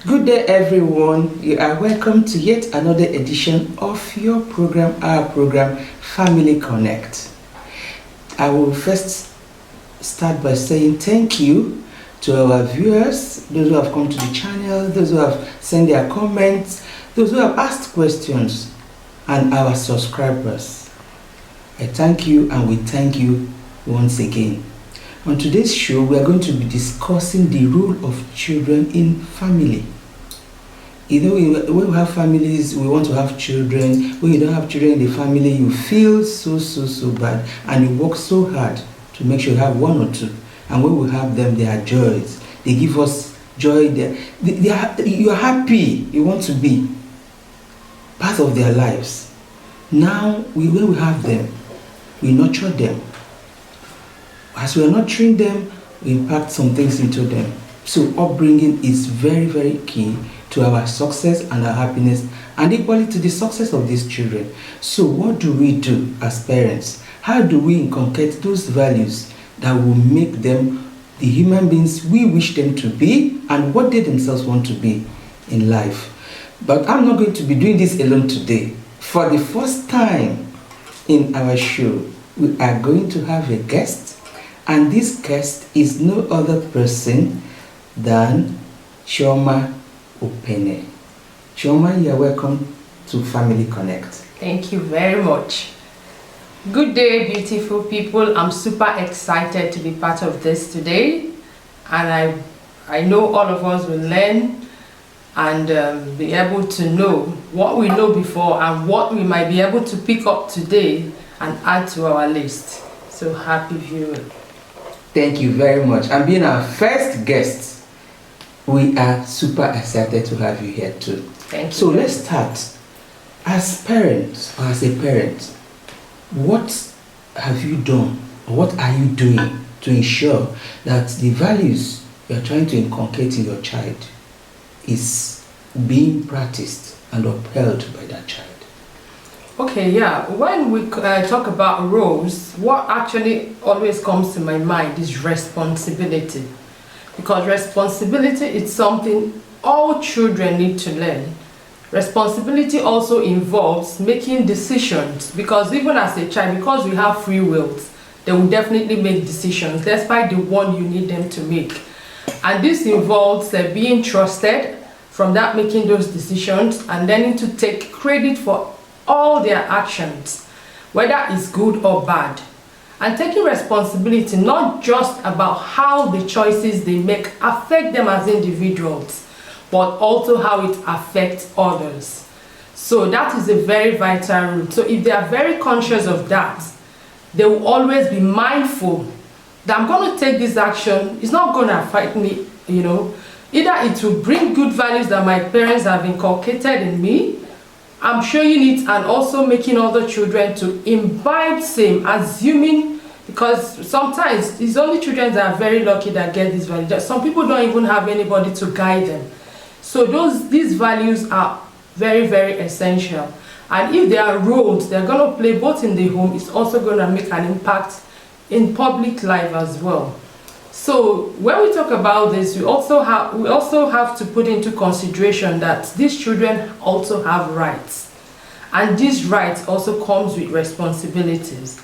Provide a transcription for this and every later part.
Good day, everyone. You are welcome to yet another edition of your program, our program, Family Connect. I will first start by saying thank you to our viewers, those who have come to the channel, those who have sent their comments, those who have asked questions, and our subscribers. I thank you and we thank you once again. On today's show, we are going to be discussing the role of children in family. You know, when we have families, we want to have children. When you don't have children in the family, you feel so bad, and you work so hard to make sure you have one or two. And when we have them, they are joys. They give us joy. You are happy. You want to be part of their lives. Now, when we have them, we nurture them. As we are nurturing them, we impact some things into them. So upbringing is very key to our success and our happiness, and equally to the success of these children. So what do we do as parents? How do we inculcate those values that will make them the human beings we wish them to be and what they themselves want to be in life? But I'm not going to be doing this alone today. For the first time in our show, we are going to have a guest. And this guest is no other person than Chioma Opene. Chioma, you are welcome to Family Connect. Thank you very much. Good day, beautiful people. I'm super excited to be part of this today. And I know all of us will learn and be able to know what we know before and what we might be able to pick up today and add to our list. So happy viewing. Thank you very much. And being our first guest, we are super excited to have you here too. Thank you. So let's start. As parents, or as a parent, what have you done, or what are you doing to ensure that the values you are trying to inculcate in your child is being practiced and upheld by that child? Okay, yeah. When we talk about roles, what actually always comes to my mind is responsibility. Because responsibility is something all children need to learn. Responsibility also involves making decisions, because even as a child, because we have free wills, they will definitely make decisions despite the one you need them to make. And this involves being trusted, from that making those decisions, and learning to take credit for all their actions, whether it's good or bad. And taking responsibility not just about how the choices they make affect them as individuals, but also how it affects others. So that is a very vital rule. So if they are very conscious of that, they will always be mindful that I'm going to take this action. It's not going to affect me, you know. Either it will bring good values that my parents have inculcated in me, I'm showing it, and also making other children to imbibe same, assuming, because sometimes it's only children that are very lucky that get these values. Some people don't even have anybody to guide them. So these values are very essential. And if there are roles they're going to play both in the home, it's also going to make an impact in public life as well. So when we talk about this, we also have to put into consideration that these children also have rights, and these rights also comes with responsibilities.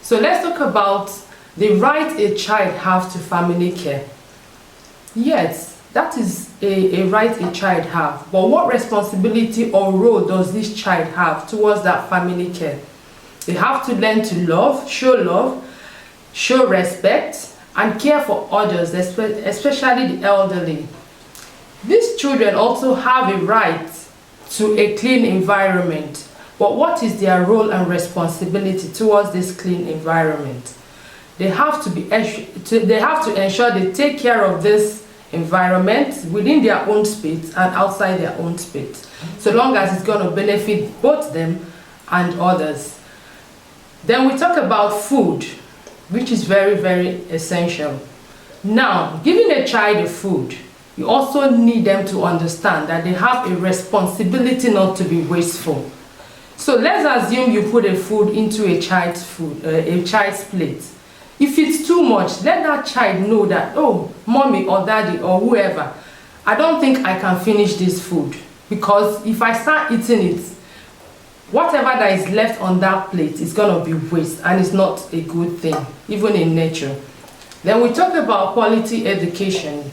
So let's talk about the right a child has to family care. Yes, that is a right a child have, but what responsibility or role does this child have towards that family care? They have to learn to love, show respect, and care for others, especially the elderly. These children also have a right to a clean environment. But what is their role and responsibility towards this clean environment? They have to ensure they take care of this environment within their own space and outside their own space, so long as it's going to benefit both them and others. Then we talk about food, which is very essential. Now, giving a child a food, you also need them to understand that they have a responsibility not to be wasteful. So let's assume you put a food into a child's plate. If it's too much, let that child know that, oh, mommy or daddy or whoever, I don't think I can finish this food, because if I start eating it, whatever that is left on that plate is going to be waste, and it's not a good thing, even in nature. Then we talk about quality education.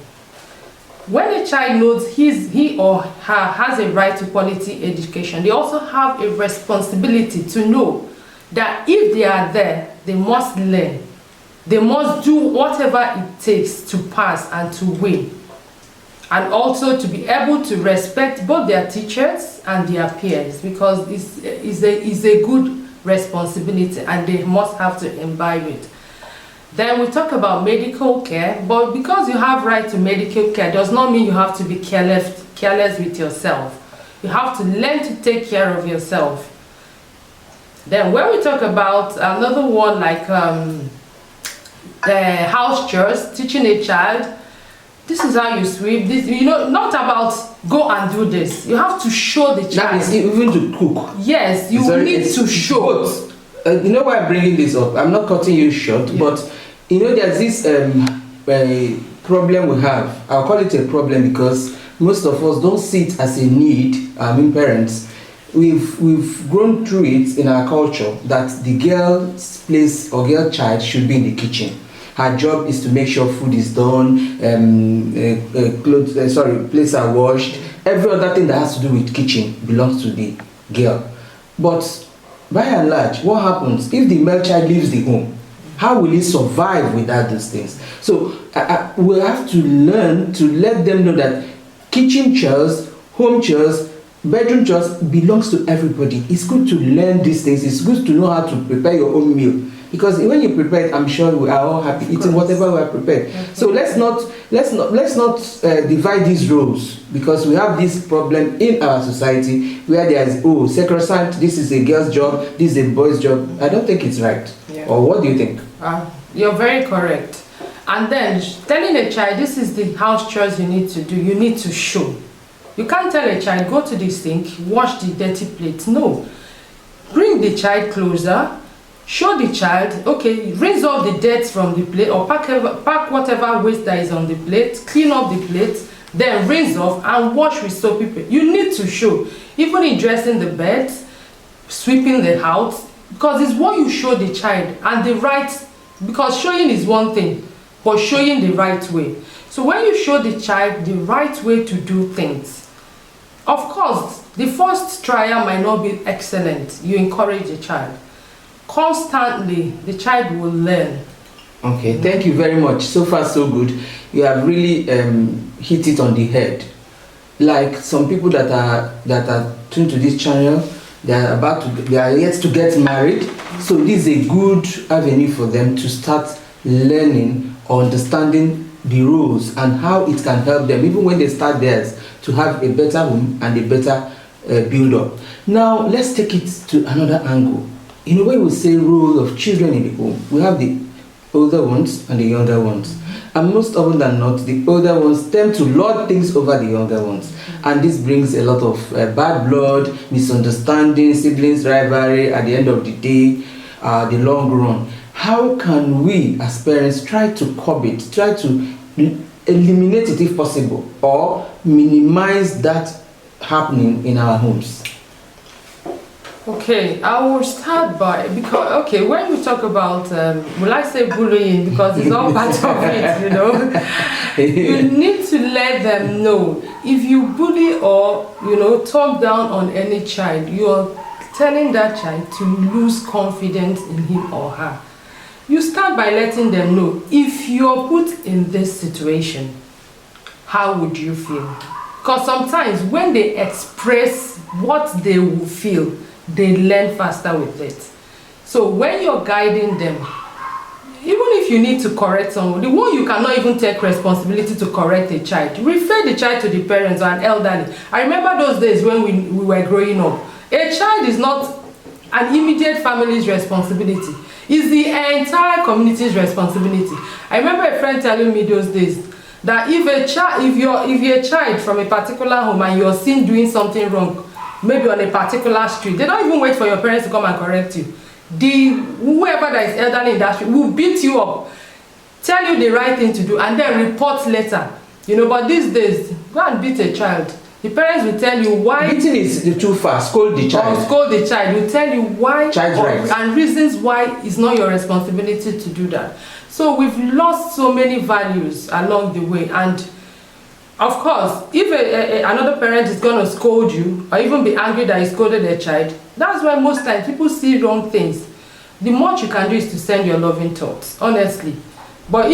When a child knows he or her has a right to quality education, they also have a responsibility to know that if they are there, they must learn. They must do whatever it takes to pass and to win. And also to be able to respect both their teachers and their peers, because it's a good responsibility and they must have to imbibe it. Then we talk about medical care, but because you have right to medical care does not mean you have to be careless with yourself. You have to learn to take care of yourself. Then when we talk about another one like house chores, teaching a child, this is how you sweep, this, not about go and do this. You have to show the child. That is even to cook. Yes, you need to show. But, you know why I'm bringing this up? I'm not cutting you short, but there's this problem we have. I'll call it a problem because most of us don't see it as a need. Parents, we've grown through it in our culture that the girl's place or girl child should be in the kitchen. Her job is to make sure food is done, plates are washed. Every other thing that has to do with kitchen belongs to the girl. But by and large, what happens if the male child leaves the home? How will he survive without those things? So we'll have to learn to let them know that kitchen chores, home chores, bedroom chores belongs to everybody. It's good to learn these things. It's good to know how to prepare your own meal. Because when you prepare it, I'm sure we are all happy eating whatever we are prepared. Okay. So let's not divide these roles, because we have this problem in our society where there is sacrosanct. This is a girl's job. This is a boy's job. I don't think it's right. Yeah. Or what do you think? You're very correct. And then telling a child this is the house chores you need to do. You need to show. You can't tell a child go to the sink, wash the dirty plate. No, bring the child closer. Show the child, okay, rinse off the dirt from the plate, or pack whatever waste that is on the plate, clean up the plate, then rinse off and wash with soapy paper. You need to show, even in dressing the bed, sweeping the house, because it's what you show the child and the right, because showing is one thing, but showing the right way. So when you show the child the right way to do things, of course, the first trial might not be excellent. You encourage the child. Constantly, the child will learn. Okay, thank you very much. So far, so good. You have really hit it on the head. Like some people that are tuned to this channel, they are yet to get married. So this is a good avenue for them to start learning or understanding the rules and how it can help them, even when they start theirs, to have a better home and a better build-up. Now, let's take it to another angle. In a way, we say role of children in the home. We have the older ones and the younger ones. And most often than not, the older ones tend to lord things over the younger ones. And this brings a lot of bad blood, misunderstanding, siblings, rivalry at the end of the day, the long run. How can we as parents try to curb it, try to eliminate it if possible, or minimize that happening in our homes? Okay, I will start by, because, okay, when we talk about, will I say bullying, because it's all part of it, you need to let them know. If you bully or, talk down on any child, you're telling that child to lose confidence in him or her. You start by letting them know, if you're put in this situation, how would you feel? Because sometimes when they express what they will feel, they learn faster with it. So when you're guiding them, even if you need to correct someone, the one you cannot even take responsibility to correct a child, refer the child to the parents or an elderly. I remember those days when we were growing up. A child is not an immediate family's responsibility. It's the entire community's responsibility. I remember a friend telling me those days that if you're a child from a particular home and you're seen doing something wrong, maybe on a particular street, they don't even wait for your parents to come and correct you. Whoever that is elderly in that street will beat you up, tell you the right thing to do, and then report later. But these days, go and beat a child. The parents will tell you why. Beating is too far. Scold the Or child. scold the child. Will tell you why Child's rights. and reasons why it's not your responsibility to do that. So we've lost so many values along the way. And of course, if another parent is going to scold you or even be angry that you scolded a child, that's why most times people see wrong things. The much you can do is to send your loving thoughts, honestly. But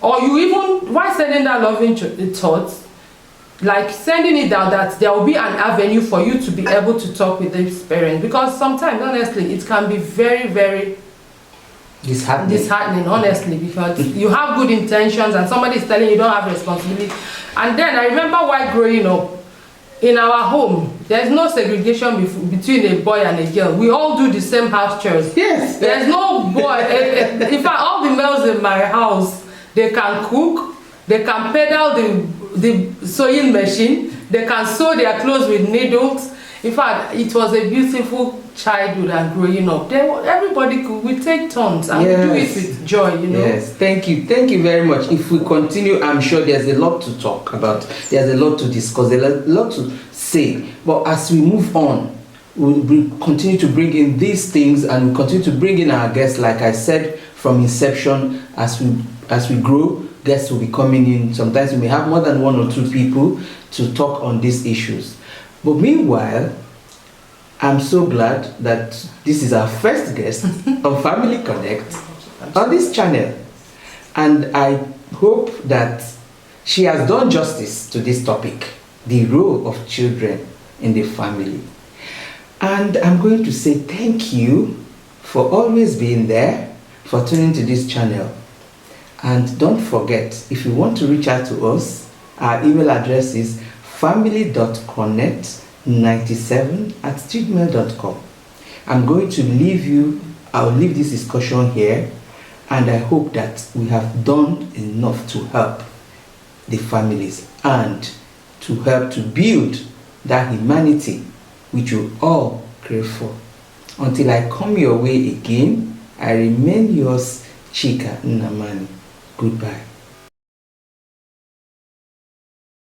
or you even, while sending that loving thoughts, like sending it down, that there will be an avenue for you to be able to talk with this parent, because sometimes honestly it can be very, very disheartening, honestly, because you have good intentions and somebody is telling you don't have responsibility. And then I remember while growing up in our home, there's no segregation between a boy and a girl. We all do the same house chores. Yes. There's no boy. In fact, all the males in my house, they can cook, they can pedal the sewing machine, they can sew their clothes with needles. In fact, it was a beautiful childhood and growing up. Everybody we take turns and we do it with joy, you know. Yes, thank you very much. If we continue, I'm sure there's a lot to talk about, there's a lot to discuss, there's a lot to say. But as we move on, we'll continue to bring in these things, and we'll continue to bring in our guests. Like I said from inception, as we grow, guests will be coming in. Sometimes we may have more than 1 or 2 people to talk on these issues. But meanwhile, I'm so glad that this is our first guest on Family Connect on this channel. And I hope that she has done justice to this topic, the role of children in the family. And I'm going to say thank you for always being there, for tuning to this channel. And don't forget, if you want to reach out to us, our email address is family.connect97@gmail.com. I'm going to I'll leave this discussion here, and I hope that we have done enough to help the families and to help to build that humanity which you all crave for. Until I come your way again, I remain yours, Chika Nnamani. Goodbye.